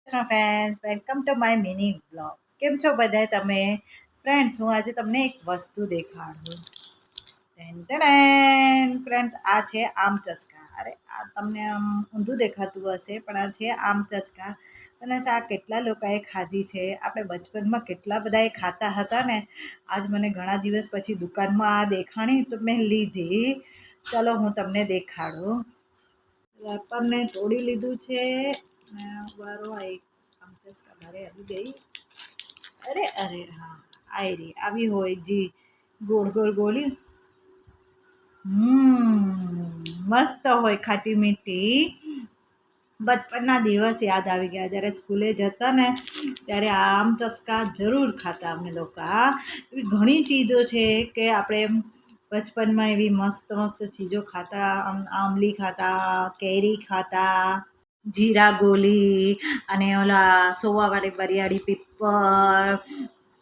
Friends welcome to my mini blog. કેમ છો બધા તમે? ફ્રેન્ડ્સ, હું આજે તમને એક વસ્તુ દેખાડું. ફ્રેન્ડ્સ, આ છે આમ ચચકા. અરે આ તમને આમ ઊંધું દેખાતું હશે, પણ આ છે આમ ચચકા. અને આ કેટલા લોકોએ ખાધી છે. આપણે બચપનમાં કેટલા બધાએ ખાતા હતા ને. આજ મને ઘણા દિવસ પછી દુકાનમાં આ દેખાણી તો મેં લીધી. ચલો હું તમને દેખાડું. રેપરને તોડી લીધું છે. વારો આમ ચચકા મારે આવી ગઈ. અરે અરે હા, આવી હોય જી ગોળ ગોળ ગોળી. મસ્ત હોય, ખાટી મીઠી. બચપનના દિવસ યાદ આવી ગયા. જ્યારે સ્કૂલે જતા ને ત્યારે આમ ચચકા જરૂર ખાતા અમે લોકો. એવી ઘણી ચીજો છે કે આપણે બચપનમાં એવી મસ્ત મસ્ત ચીજો ખાતા. આંબલી ખાતા, કેરી ખાતા, જીરા ગોલી, અને ઓલા સોવાવાળી વરિયાળી પીપર,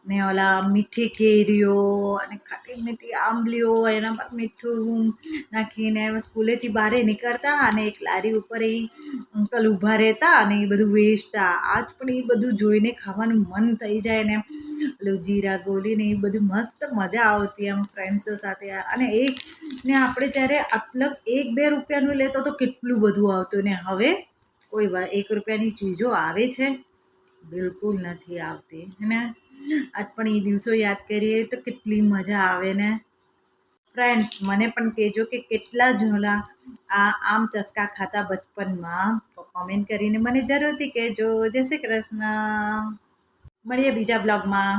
ને ઓલા મીઠી કેરીઓ, અને ખાટી મીઠી આંબલીઓ, એના પર મીઠું નાખીને સ્કૂલેથી બહાર નીકળતા અને એક લારી ઉપર એ અંકલ ઊભા રહેતા અને એ બધું વેચતા. આજ પણ એ બધું જોઈને ખાવાનું મન થઈ જાય ને. પેલું જીરા ગોલી ને એ બધું મસ્ત મજા આવતી એમ ફ્રેન્ડ્સો સાથે. અને ને આપણે ત્યારે આટલું 1-2 રૂપિયાનું લેતો તો કેટલું બધું આવતું. ને હવે કોઈ 1 રૂપિયાની ચીજો આવે છે? બિલકુલ નથી આવતી. ને આજ પણ એ દિવસો યાદ કરીએ તો કેટલી મજા આવે ને. ફ્રેન્ડ્સ, મને પણ કહેજો કે કેટલા જણા આમ ચસ્કા ખાતા બચપનમાં. કોમેન્ટ કરીને મને જરૂરથી કહેજો. જય શ્રી કૃષ્ણ. મળીએ બીજા બ્લોગમાં.